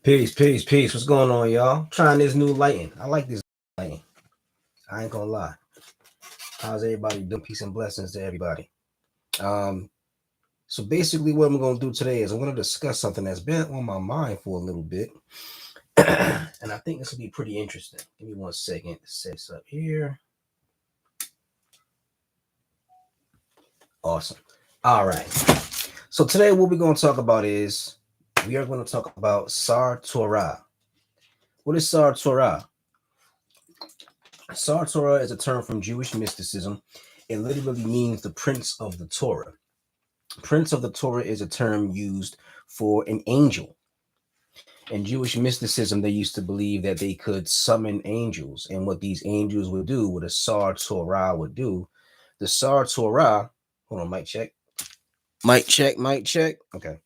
Peace, peace, peace. What's going on, y'all? Trying this new lighting. I like this lighting. I ain't gonna lie. How's everybody doing? Peace and blessings to everybody. Um, so basically, what I'm gonna do today is I'm gonna discuss something that's been on my mind for a little bit, and I think this will be pretty interesting. Give me 1 second to set this up here. Awesome. All right. So today, what we're gonna talk about is we are gonna talk about Sar Torah. What is Sar Torah? Sar Torah is a term from Jewish mysticism. It literally means the Prince of the Torah. Prince of the Torah is a term used for an angel. In Jewish mysticism, they used to believe that they could summon angels, and what these angels would do, what a Sar Torah would do, the Sar Torah, hold on, mic check, mic check, mic check, okay.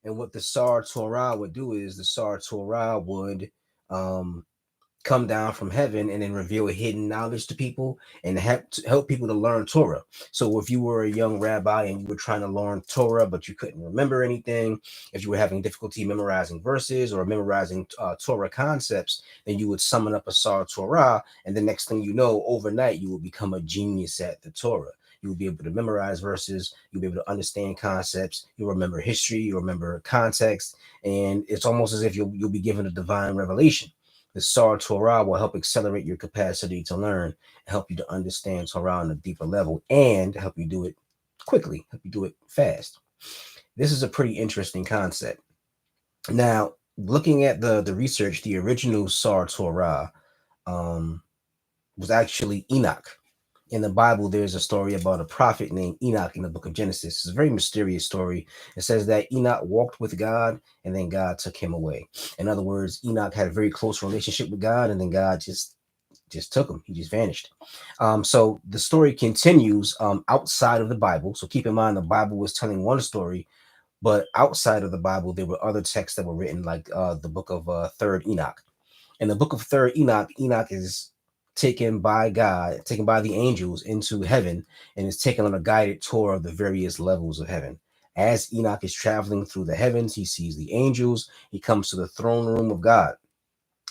And what the Sar Torah would do is the Sar Torah would come down from heaven and then reveal hidden knowledge to people and help people to learn Torah. So if you were a young rabbi and you were trying to learn Torah, but you couldn't remember anything, if you were having difficulty memorizing verses or memorizing Torah concepts, then you would summon up a Sar Torah, and the next thing you know, overnight, you will become a genius at the Torah. You will be able to memorize verses. You'll be able to understand concepts. You'll remember history. You'll remember context. And it's almost as if you'll be given a divine revelation. The Sar Torah will help accelerate your capacity to learn, help you to understand Torah on a deeper level, and help you do it quickly, help you do it fast. This is a pretty interesting concept. Now, looking at the research, the original Sar Torah was actually Enoch. In the Bible, there's a story about a prophet named Enoch in the book of Genesis. It's a very mysterious story. It says that Enoch walked with God and then God took him away. In other words, Enoch had a very close relationship with God and then God just took him. He just vanished. So the story continues outside of the Bible. So keep in mind, the Bible was telling one story, but outside of the Bible, there were other texts that were written, like the book of Third Enoch. In the book of Third Enoch, Enoch is taken by God, taken by the angels into heaven, and is taken on a guided tour of the various levels of heaven. As Enoch is traveling through the heavens, he sees the angels. He comes to the throne room of God.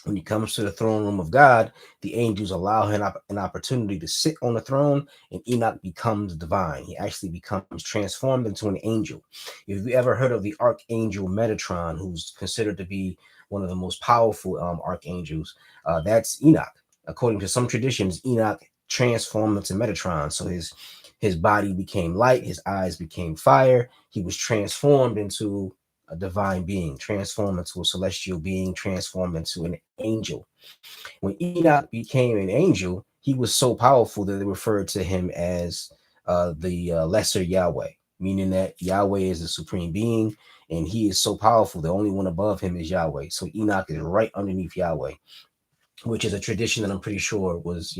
When he comes to the throne room of God, the angels allow him an opportunity to sit on the throne, and Enoch becomes divine. He actually becomes transformed into an angel. If you ever heard of the archangel Metatron, who's considered to be one of the most powerful archangels, that's Enoch. According to some traditions, Enoch transformed into Metatron. So his body became light, his eyes became fire. He was transformed into a divine being, transformed into a celestial being, transformed into an angel. When Enoch became an angel, he was so powerful that they referred to him as the lesser Yahweh, meaning that Yahweh is the supreme being, and he is so powerful. The only one above him is Yahweh. So Enoch is right underneath Yahweh, which is a tradition that I'm pretty sure was,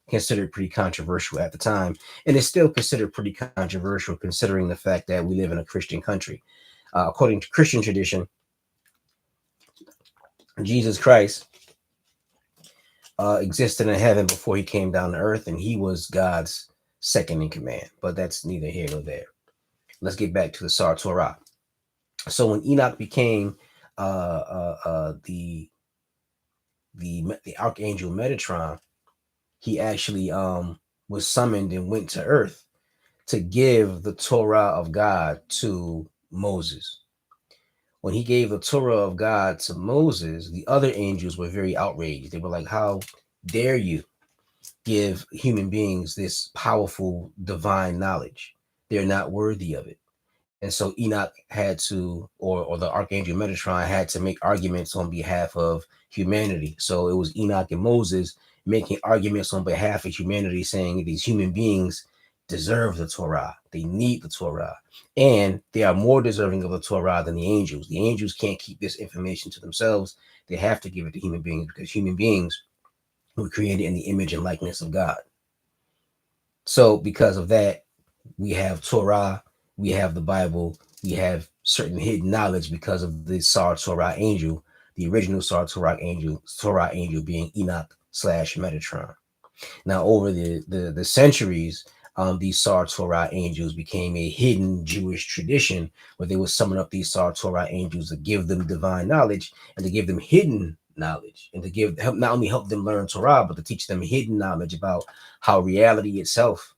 considered pretty controversial at the time, and is still considered pretty controversial considering the fact that we live in a Christian country. According to Christian tradition, Jesus Christ existed in heaven before he came down to earth, and he was God's second in command. But that's neither here nor there. Let's get back to the Sar Torah. So when Enoch became the archangel Metatron, he actually was summoned and went to earth to give the Torah of God to Moses. When he gave the Torah of God to Moses, the other angels were very outraged. They were like, how dare you give human beings this powerful divine knowledge? They're not worthy of it. And so Enoch had to, or the Archangel Metatron had to make arguments on behalf of humanity. So it was Enoch and Moses making arguments on behalf of humanity, saying these human beings deserve the Torah. They need the Torah. And they are more deserving of the Torah than the angels. The angels can't keep this information to themselves. They have to give it to human beings because human beings were created in the image and likeness of God. So because of that, we have Torah, we have the Bible, we have certain hidden knowledge because of the Sar Torah angel, the original Torah angel being Enoch / Metatron. Now, over the centuries, these Sar Torah angels became a hidden Jewish tradition where they would summon up these Sar Torah angels to give them divine knowledge and to give them hidden knowledge and to help not only help them learn Torah, but to teach them hidden knowledge about how reality itself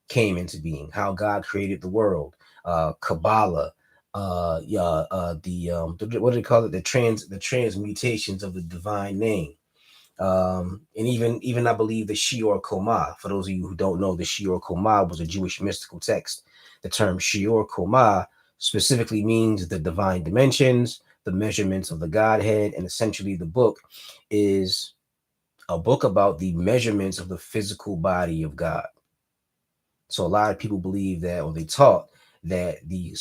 came into being, how God created the world, Kabbalah, what do they call it? The transmutations of the divine name. And even I believe the Shior Koma. For those of you who don't know, the Shior Koma was a Jewish mystical text. The term Shior Koma specifically means the divine dimensions, the measurements of the Godhead, and essentially the book is a book about the measurements of the physical body of God. So a lot of people believe that, or they taught that the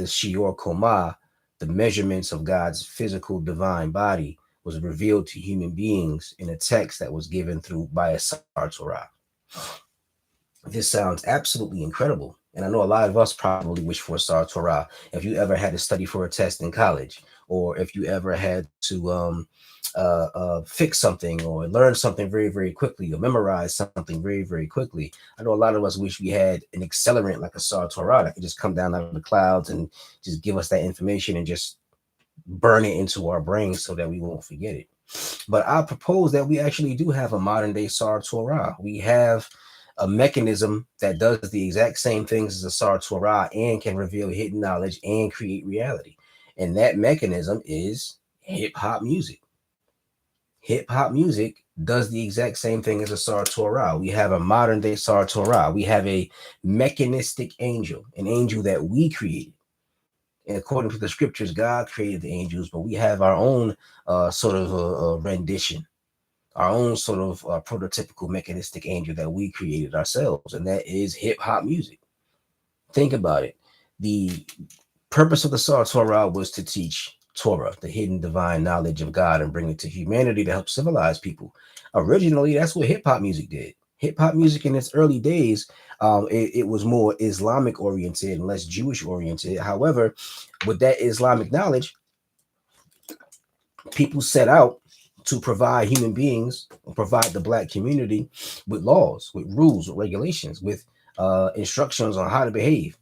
Shior Koma, the measurements of God's physical divine body, was revealed to human beings in a text that was given through by a Sar Torah. This sounds absolutely incredible. And I know a lot of us probably wish for a Sar Torah. If you ever had to study for a test in college, or if you ever had to fix something or learn something very, very quickly, or memorize something very, very quickly. I know a lot of us wish we had an accelerant like a Sar Torah that could just come down out of the clouds and just give us that information and just burn it into our brains so that we won't forget it. But I propose that we actually do have a modern day Sar Torah. We have a mechanism that does the exact same things as a Sar Torah and can reveal hidden knowledge and create reality. And that mechanism is hip hop music. Hip hop music does the exact same thing as a Sar Torah. We have a modern day Sar Torah. We have a mechanistic angel, an angel that we created. And according to the scriptures, God created the angels, but we have our own sort of rendition, our own sort of prototypical mechanistic angel that we created ourselves, and that is hip hop music. Think about it. The purpose of the Sar Torah was to teach Torah, the hidden divine knowledge of God, and bring it to humanity to help civilize people. Originally, that's what hip hop music did. Hip hop music in its early days, it was more Islamic oriented and less Jewish oriented. However, with that Islamic knowledge, people set out to provide human beings, provide the black community with laws, with rules, with regulations, with instructions on how to behave,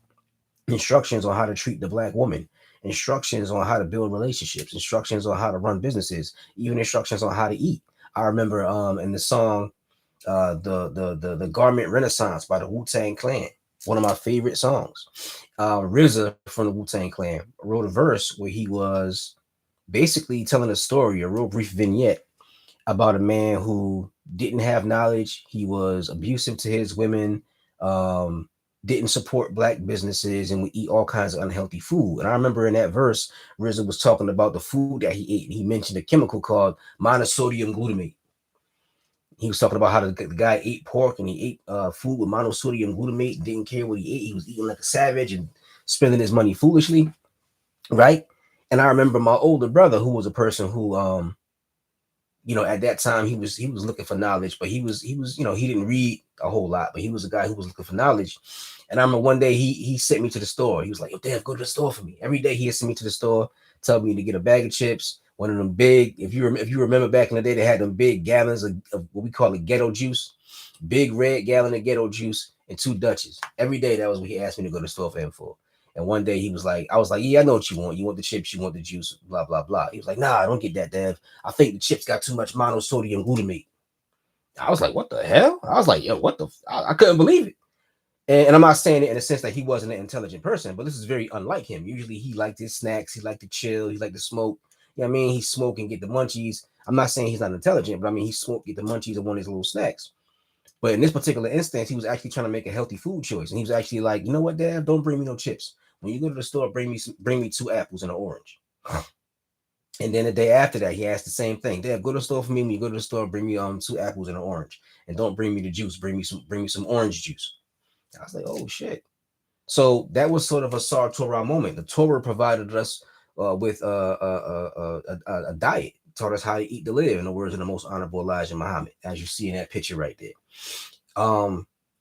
instructions on how to treat the black woman, instructions on how to build relationships, instructions on how to run businesses, even instructions on how to eat. I remember in the song the Garment Renaissance by the Wu-Tang Clan, one of my favorite songs. RZA from the Wu-Tang Clan wrote a verse where he was basically telling a story, a real brief vignette about a man who didn't have knowledge. He was abusive to his women, didn't support black businesses, and would eat all kinds of unhealthy food. And I remember in that verse, RZA was talking about the food that he ate. And he mentioned a chemical called monosodium glutamate. He was talking about how the guy ate pork and he ate food with monosodium glutamate, didn't care what he ate. He was eating like a savage and spending his money foolishly, right? And I remember my older brother, who was a person who at that time he was looking for knowledge, but he was he didn't read a whole lot, but he was a guy who was looking for knowledge. And I remember one day he sent me to the store. He was like, "Yo, Dad, go to the store for me." Every day he had sent me to the store, tell me to get a bag of chips, one of them big. If you remember back in the day, they had them big gallons of what we call it ghetto juice, big red gallon of ghetto juice, and 2 Dutches. Every day that was what he asked me to go to the store for him for. And one day he was like, I was like, "Yeah, I know what you want. You want the chips, you want the juice, blah, blah, blah." He was like, "Nah, I don't get that, Dad. I think the chips got too much monosodium glutamate." I was like, "What the hell?" I was like, "Yo, what the I couldn't believe it." And I'm not saying it in the sense that he wasn't an intelligent person, but this is very unlike him. Usually he liked his snacks, he liked to chill, he liked to smoke. You know what I mean? He smoke and get the munchies. I'm not saying he's not intelligent, but I mean he smoked, get the munchies and one of his little snacks. But in this particular instance, he was actually trying to make a healthy food choice. And he was actually like, "You know what, Dad? Don't bring me no chips. When you go to the store, bring me 2 apples and an orange." And then the day after that, he asked the same thing. "Dad, go to the store for me. When you go to the store, bring me 2 apples and an orange. And don't bring me the juice. Bring me some orange juice." I was like, "Oh shit." So that was sort of a Sar Torah moment. The Torah provided us with a diet, taught us how to eat to live, in the words of the most honorable Elijah Muhammad, as you see in that picture right there.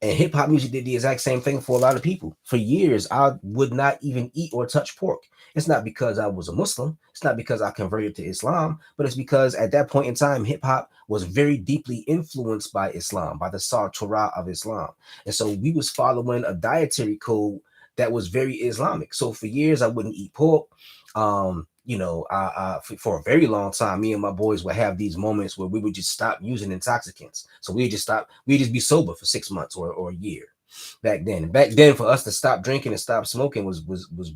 And hip hop music did the exact same thing for a lot of people. For years, I would not even eat or touch pork. It's not because I was a Muslim. It's not because I converted to Islam, but it's because at that point in time, hip hop was very deeply influenced by Islam, by the Sar Torah of Islam. And so we was following a dietary code that was very Islamic. So for years, I wouldn't eat pork. For a very long time, me and my boys would have these moments where we would just stop using intoxicants. So we just stop, we just be sober for 6 months or a year back then. And back then, for us to stop drinking and stop smoking was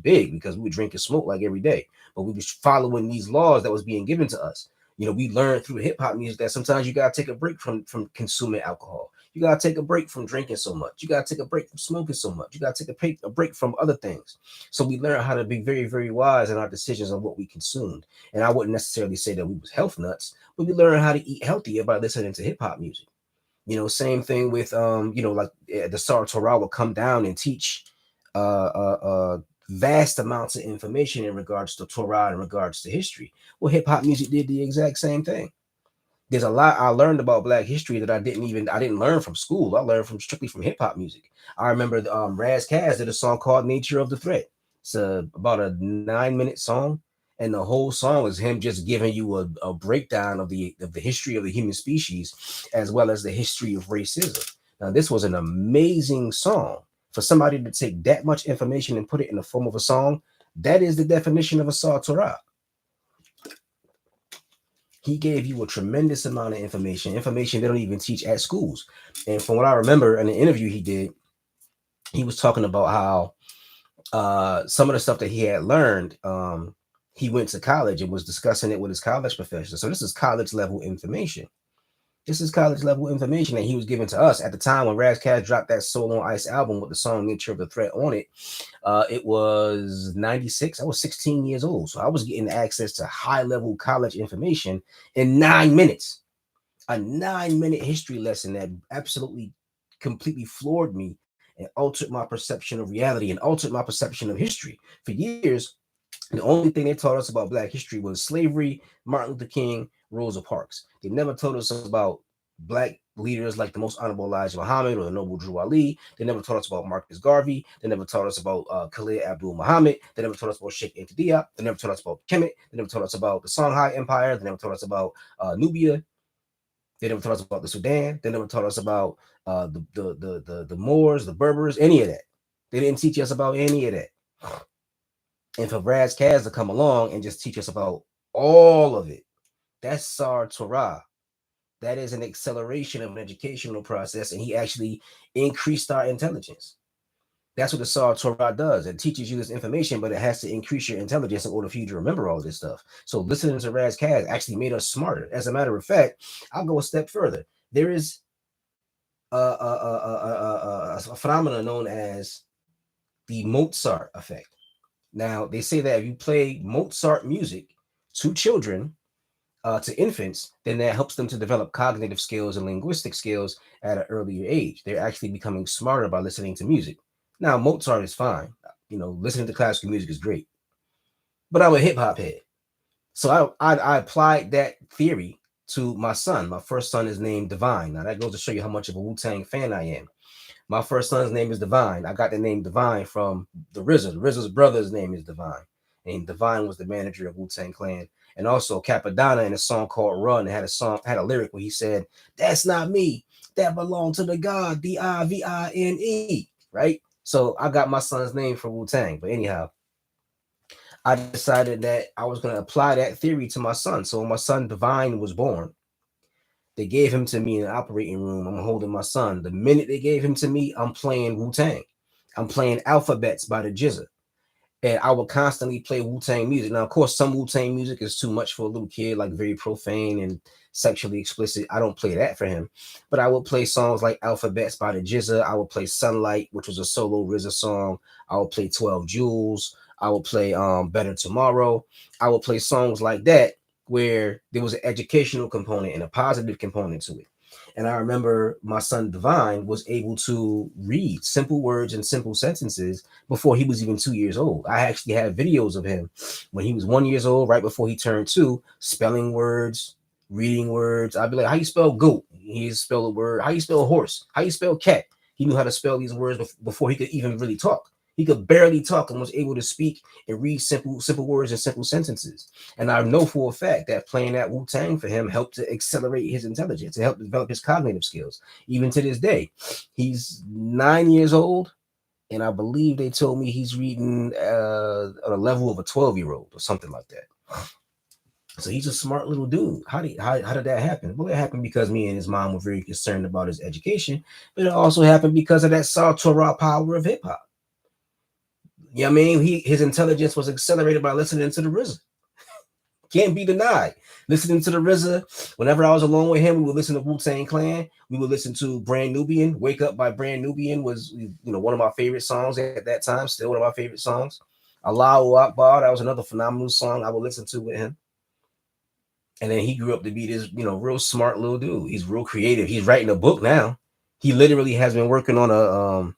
big because we would drink and smoke like every day. But we was following these laws that was being given to us. We learned through hip hop music that sometimes you gotta take a break from consuming alcohol. You gotta take a break from drinking so much. You gotta take a break from smoking so much. You gotta take a break from other things. So we learned how to be very, very wise in our decisions on what we consumed. And I wouldn't necessarily say that we was health nuts, but we learned how to eat healthier by listening to hip hop music. Same thing with the Sar Torah will come down and teach vast amounts of information in regards to Torah, in regards to history. Well, hip hop music did the exact same thing. There's a lot I learned about Black history that I didn't learn from school. I learned from strictly from hip hop music. I remember Raz Kaz did a song called "Nature of the Threat." It's about a 9-minute song, and the whole song is him just giving you a breakdown of the history of the human species, as well as the history of racism. Now, this was an amazing song for somebody to take that much information and put it in the form of a song. That is the definition of a Sar Torah. He gave you a tremendous amount of information they don't even teach at schools. And from what I remember in the interview he did, he was talking about how some of the stuff that he had learned, he went to college and was discussing it with his college professor. So this is college level information. This is college level information that he was giving to us at the time when Raz Kass dropped that Soul on Ice album with the song Nature of the Threat on it. It was 96. I was 16 years old. So I was getting access to high level college information in 9 minutes. A 9-minute history lesson that absolutely completely floored me and altered my perception of reality and altered my perception of history. For years, the only thing they taught us about Black history was slavery, Martin Luther King, Rosa Parks. They never told us about Black leaders like the most honorable Elijah Muhammad or the noble Drew Ali. They never taught us about Marcus Garvey. They never taught us about Khalid Abdul Muhammad. They never taught us about Sheikh Anta Diop. They never taught us about Kemet. They never taught us about the Songhai Empire. They never taught us about Nubia. They never taught us about the Sudan. They never taught us about the Moors, the Berbers, any of that. They didn't teach us about any of that. And for Raz Kaz to come along and just teach us about all of it, that's Sar Torah. That is an acceleration of an educational process, and he actually increased our intelligence. That's what the Sar Torah does. It teaches you this information, but it has to increase your intelligence in order for you to remember all this stuff. So listening to Raz Kaz actually made us smarter. As a matter of fact, I'll go a step further. There is a phenomenon known as the Mozart effect. Now, they say that if you play Mozart music to children, to infants, then that helps them to develop cognitive skills and linguistic skills at an earlier age. They're actually becoming smarter by listening to music. Now, Mozart is fine. Listening to classical music is great. But I'm a hip hop head. So I applied that theory to my son. My first son is named Divine. Now, that goes to show you how much of a Wu-Tang fan I am. My first son's name is Divine. I got the name Divine from the RZA. The RZA's brother's name is Divine. And Divine was the manager of Wu-Tang Clan. And also Capadonna in a song called Run had a lyric where he said, "That's not me. That belonged to the God, Divine." Right? So I got my son's name from Wu-Tang. But anyhow, I decided that I was going to apply that theory to my son. So when my son Divine was born, they gave him to me in the operating room. I'm holding my son. The minute they gave him to me, I'm playing Wu-Tang. I'm playing Alphabets by the Jizza. And I would constantly play Wu-Tang music. Now, of course, some Wu-Tang music is too much for a little kid, like very profane and sexually explicit. I don't play that for him. But I would play songs like Alphabets by the Jizza. I would play Sunlight, which was a solo RZA song. I would play 12 Jewels. I would play Better Tomorrow. I would play songs like that where there was an educational component and a positive component to it. And I remember my son Divine was able to read simple words and simple sentences before he was even 2 years old. I actually have videos of him when he was 1 year old, right before he turned two, spelling words, reading words. I'd be like, "How you spell goat?" He'd spell a word. "How you spell horse?" "How you spell cat?" He knew how to spell these words before he could even really talk. He could barely talk and was able to speak and read simple words and simple sentences. And I know for a fact that playing that Wu-Tang for him helped to accelerate his intelligence, to help develop his cognitive skills. Even to this day, he's 9 years old, and I believe they told me he's reading at a level of a 12-year-old or something like that. So he's a smart little dude. How did that happen? Well, it happened because me and his mom were very concerned about his education, but it also happened because of that Sar Torah power of hip hop. You know what I mean? His intelligence was accelerated by listening to the RZA. Can't be denied. Listening to the RZA, whenever I was alone with him, we would listen to Wu-Tang Clan. We would listen to Brand Nubian. Wake Up by Brand Nubian was, one of my favorite songs at that time. Still one of my favorite songs. Allahu Akbar, that was another phenomenal song I would listen to with him. And then he grew up to be this, real smart little dude. He's real creative. He's writing a book now. He literally has been working on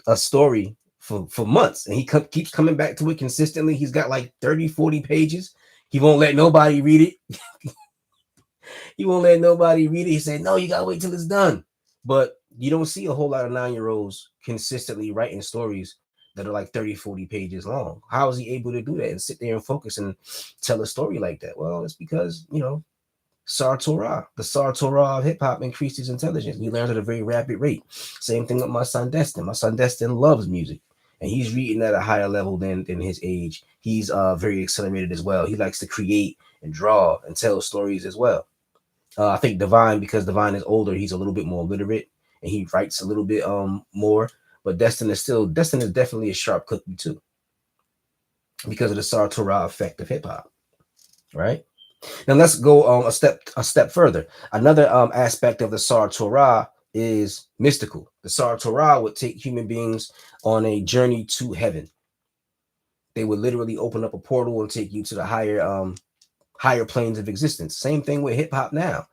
a story for months, and he keeps coming back to it consistently. He's got like 30, 40 pages. He won't let nobody read it. He won't let nobody read it. He said, no, you gotta wait till it's done. But you don't see a whole lot of 9-year-olds consistently writing stories that are like 30, 40 pages long. How is he able to do that and sit there and focus and tell a story like that? Well, it's because, Sar Torah, the Sar Torah of hip hop increased his intelligence. He learned at a very rapid rate. Same thing with my son Destin. My son Destin loves music, and he's reading at a higher level than his age. He's very accelerated as well. He likes to create and draw and tell stories as well. I think Divine, because Divine is older, he's a little bit more literate and he writes a little bit more. But Destin is definitely a sharp cookie too, because of the Sar Torah effect of hip hop, right? Now let's go a step further. Another aspect of the Sar Torah is mystical. The Sar Torah would take human beings on a journey to heaven. They would literally open up a portal and take you to the higher planes of existence. Same thing with hip hop now.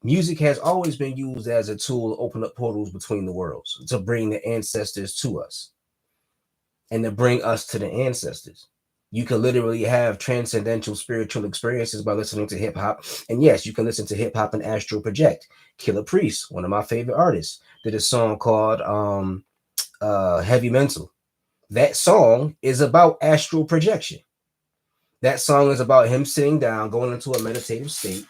Music has always been used as a tool to open up portals between the worlds, to bring the ancestors to us and to bring us to the ancestors. You can literally have transcendental spiritual experiences by listening to hip hop. And yes, you can listen to hip hop and astral project. Killer Priest, one of my favorite artists, did a song called Heavy Mental. That song is about astral projection. That song is about him sitting down, going into a meditative state,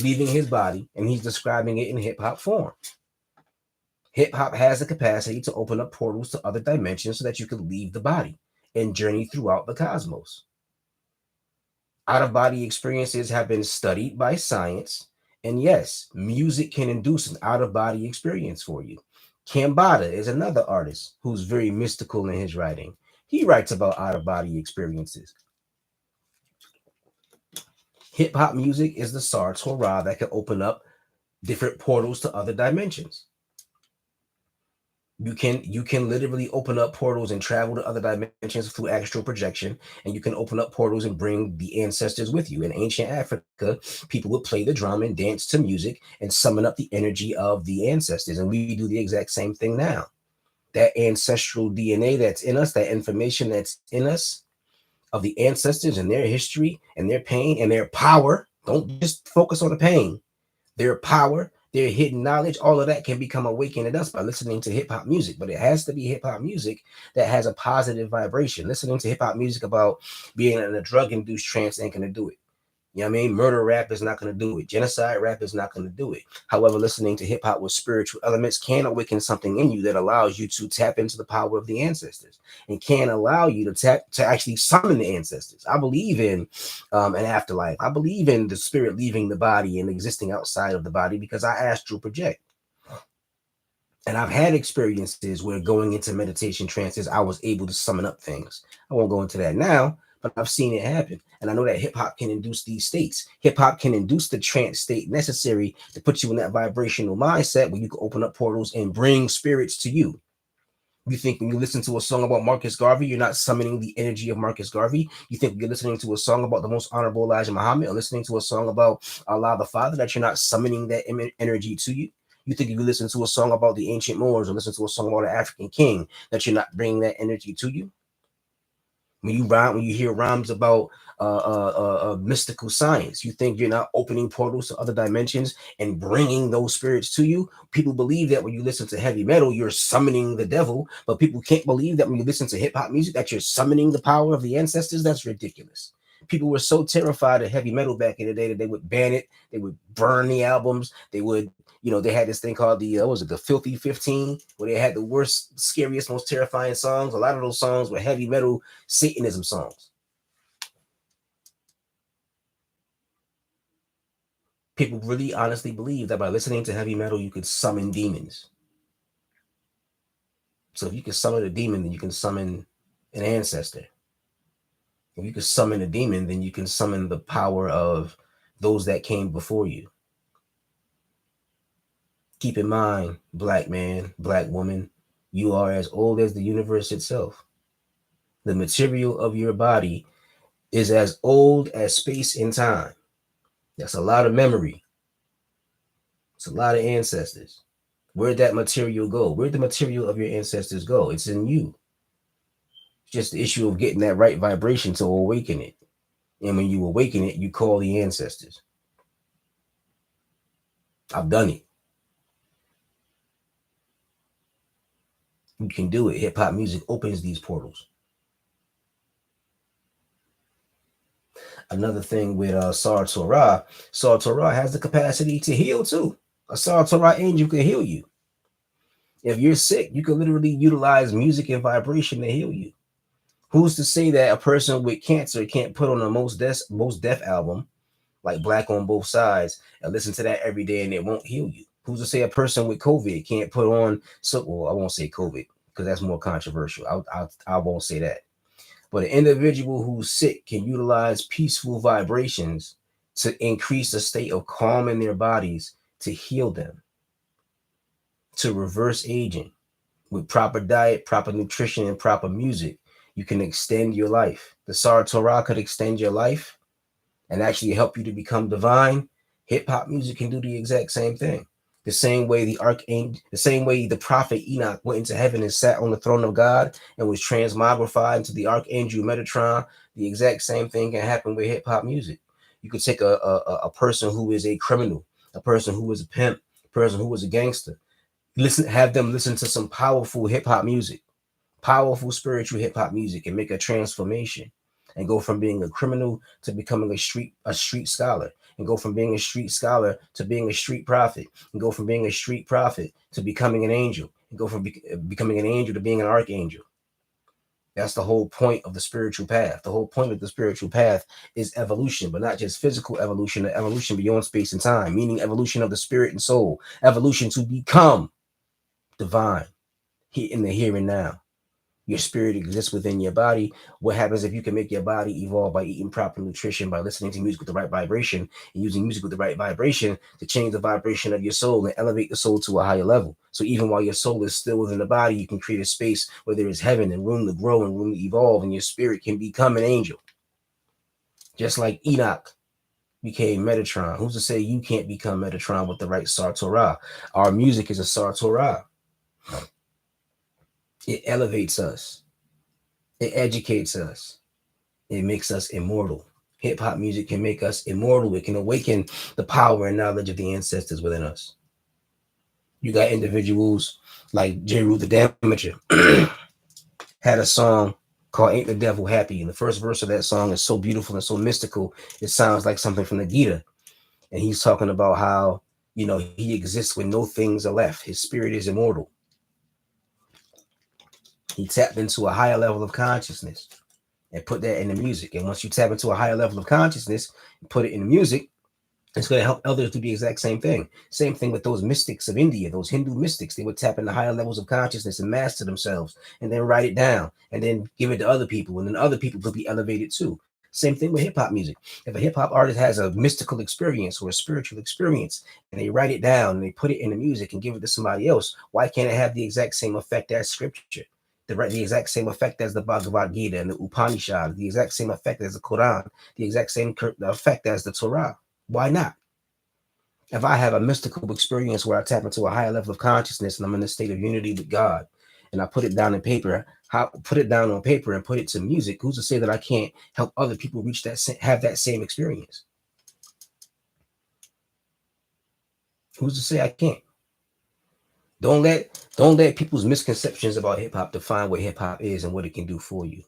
leaving his body, and he's describing it in hip hop form. Hip hop has the capacity to open up portals to other dimensions so that you can leave the body and journey throughout the cosmos. Out-of-body experiences have been studied by science, and yes, music can induce an out-of-body experience for you. Kambada is another artist who's very mystical in his writing. He writes about out-of-body experiences. Hip-hop music is the Sar Torah that can open up different portals to other dimensions. You can literally open up portals and travel to other dimensions through astral projection, and you can open up portals and bring the ancestors with you. In ancient Africa, people would play the drum and dance to music and summon up the energy of the ancestors, and we do the exact same thing now. That ancestral DNA that's in us, that information that's in us of the ancestors and their history and their pain and their power. Don't just focus on the pain. Their power, their hidden knowledge, all of that can become awakened in us by listening to hip hop music. But it has to be hip hop music that has a positive vibration. Listening to hip hop music about being in a drug induced trance ain't gonna do it. You know what I mean? Murder rap is not going to do it. Genocide rap is not going to do it. However, listening to hip hop with spiritual elements can awaken something in you that allows you to tap into the power of the ancestors and can allow you to actually summon the ancestors. I believe in an afterlife. I believe in the spirit leaving the body and existing outside of the body because I astral project. And I've had experiences where going into meditation trances, I was able to summon up things. I won't go into that now, but I've seen it happen. And I know that hip hop can induce these states. Hip hop can induce the trance state necessary to put you in that vibrational mindset where you can open up portals and bring spirits to you. You think when you listen to a song about Marcus Garvey, you're not summoning the energy of Marcus Garvey. You think you're listening to a song about the most honorable Elijah Muhammad or listening to a song about Allah the Father, that you're not summoning that energy to you. You think if you listen to a song about the ancient Moors or listen to a song about an African king, that you're not bringing that energy to you. When you hear rhymes about mystical science. You think you're not opening portals to other dimensions and bringing those spirits to you? People believe that when you listen to heavy metal, you're summoning the devil, but people can't believe that when you listen to hip hop music, that you're summoning the power of the ancestors. That's ridiculous. People were so terrified of heavy metal back in the day that they would ban it, they would burn the albums, they would, they had this thing called the what was it, the Filthy 15, where they had the worst, scariest, most terrifying songs. A lot of those songs were heavy metal Satanism songs. People really honestly believe that by listening to heavy metal, you could summon demons. So if you can summon a demon, then you can summon an ancestor. If you can summon a demon, then you can summon the power of those that came before you. Keep in mind, black man, black woman, you are as old as the universe itself. The material of your body is as old as space and time. That's a lot of memory. It's a lot of ancestors. Where'd that material go? Where'd the material of your ancestors go? It's in you. It's just the issue of getting that right vibration to awaken it. And when you awaken it, you call the ancestors. I've done it. You can do it. Hip hop music opens these portals. Another thing with Sar Torah has the capacity to heal too. A Sar Torah angel can heal you. If you're sick, you can literally utilize music and vibration to heal you. Who's to say that a person with cancer can't put on a Most Def album, like Black on Both Sides, and listen to that every day and it won't heal you? Who's to say a person with COVID can't put on, well, I won't say COVID because that's more controversial. I won't say that. But an individual who's sick can utilize peaceful vibrations to increase a state of calm in their bodies to heal them, to reverse aging. With proper diet, proper nutrition, and proper music, you can extend your life. The Sar Torah could extend your life and actually help you to become divine. Hip hop music can do the exact same thing. The same way the prophet Enoch went into heaven and sat on the throne of God and was transmogrified into the archangel Metatron, the exact same thing can happen with hip hop music. You could take a person who is a criminal, a person who is a pimp, a person who is a gangster, have them listen to some powerful hip hop music, powerful spiritual hip hop music, and make a transformation and go from being a criminal to becoming a street scholar, and go from being a street scholar to being a street prophet, and go from being a street prophet to becoming an angel, and go from becoming an angel to being an archangel. That's the whole point of the spiritual path. The whole point of the spiritual path is evolution, but not just physical evolution, the evolution beyond space and time, meaning evolution of the spirit and soul, evolution to become divine in the here and now. Your spirit exists within your body. What happens if you can make your body evolve by eating proper nutrition, by listening to music with the right vibration, and using music with the right vibration to change the vibration of your soul and elevate the soul to a higher level? So even while your soul is still within the body, you can create a space where there is heaven and room to grow and room to evolve, and your spirit can become an angel. Just like Enoch became Metatron. Who's to say you can't become Metatron with the right Sar Torah? Our music is a Sar Torah. It elevates us. It educates us. It makes us immortal. Hip hop music can make us immortal. It can awaken the power and knowledge of the ancestors within us. You got individuals like Jeru the Damager had a song called Ain't the Devil Happy. And the first verse of that song is so beautiful and so mystical. It sounds like something from the Gita. And he's talking about how, he exists when no things are left. His spirit is immortal. He tapped into a higher level of consciousness and put that in the music. And once you tap into a higher level of consciousness and put it in the music, it's going to help others do the exact same thing. Same thing with those mystics of India, those Hindu mystics. They would tap into higher levels of consciousness and master themselves and then write it down and then give it to other people. And then other people could be elevated too. Same thing with hip hop music. If a hip hop artist has a mystical experience or a spiritual experience and they write it down and they put it in the music and give it to somebody else, why can't it have the exact same effect as scripture? The exact same effect as the Bhagavad Gita and the Upanishad, the exact same effect as the Quran, the exact same effect as the Torah. Why not? If I have a mystical experience where I tap into a higher level of consciousness and I'm in a state of unity with God and I put it down in paper, put it down on paper and put it to music, who's to say that I can't help other people reach that, have that same experience? Who's to say I can't? Don't let people's misconceptions about hip hop define what hip hop is and what it can do for you.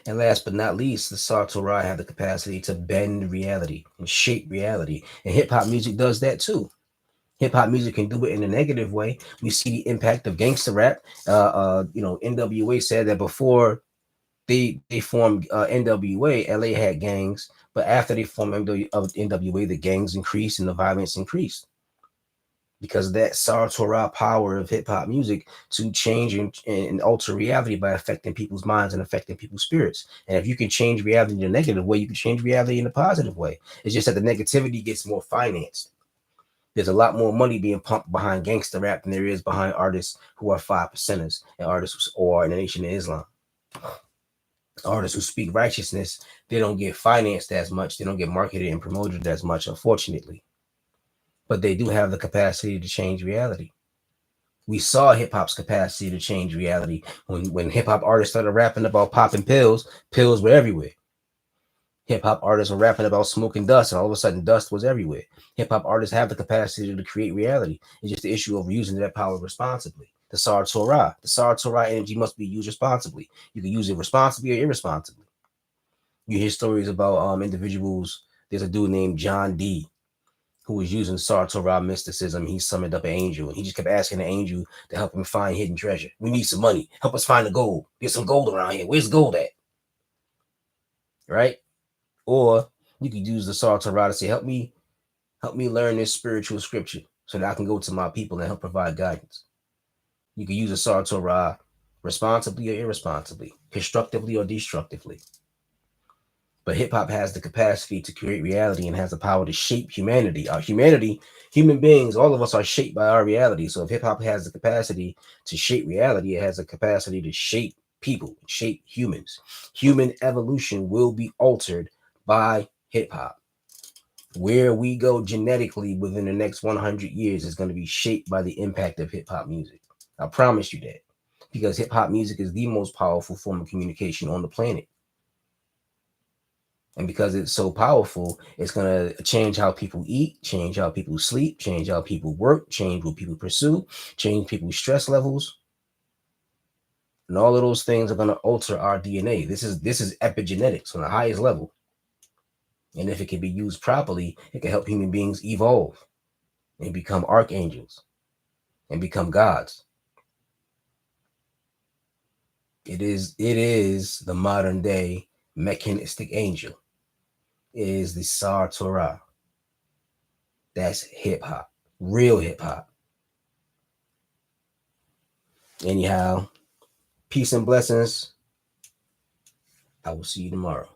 And last but not least, the Sar Torah have the capacity to bend reality and shape reality. And hip hop music does that too. Hip hop music can do it in a negative way. We see the impact of gangster rap. NWA said that before they formed NWA, LA had gangs, but after they formed NWA, the gangs increased and the violence increased because of that Sar Torah power of hip hop music to change and alter reality by affecting people's minds and affecting people's spirits. And if you can change reality in a negative way, you can change reality in a positive way. It's just that the negativity gets more financed. There's a lot more money being pumped behind gangster rap than there is behind artists who are 5%ers and artists who are in the Nation of Islam. Artists who speak righteousness, they don't get financed as much. They don't get marketed and promoted as much, unfortunately. But they do have the capacity to change reality. We saw hip hop's capacity to change reality when hip hop artists started rapping about popping pills. Pills were everywhere. Hip hop artists were rapping about smoking dust, and all of a sudden, dust was everywhere. Hip hop artists have the capacity to create reality. It's just the issue of using that power responsibly. The Sar Torah energy must be used responsibly. You can use it responsibly or irresponsibly. You hear stories about individuals. There's a dude named John D who was using Sar Torah mysticism. He summoned up an angel, and he just kept asking the angel to help him find hidden treasure. We need some money. Help us find the gold. There's some gold around here. Where's gold at? Right? Or you could use the Sar Torah to say, help me learn this spiritual scripture so that I can go to my people and help provide guidance. You can use the Sar Torah responsibly or irresponsibly, constructively or destructively. But hip hop has the capacity to create reality and has the power to shape humanity. Our humanity, human beings, all of us are shaped by our reality. So if hip hop has the capacity to shape reality, it has the capacity to shape people, shape humans. Human evolution will be altered by hip hop. Where we go genetically within the next 100 years is going to be shaped by the impact of hip hop music. I promise you that. Because hip hop music is the most powerful form of communication on the planet. And because it's so powerful, it's going to change how people eat, change how people sleep, change how people work, change what people pursue, change people's stress levels. And all of those things are going to alter our DNA. This is epigenetics on the highest level. And if it can be used properly, it can help human beings evolve and become archangels and become gods. It is the modern day mechanistic angel. It is the Sar Torah. That's hip hop, real hip hop. Anyhow, peace and blessings. I will see you tomorrow.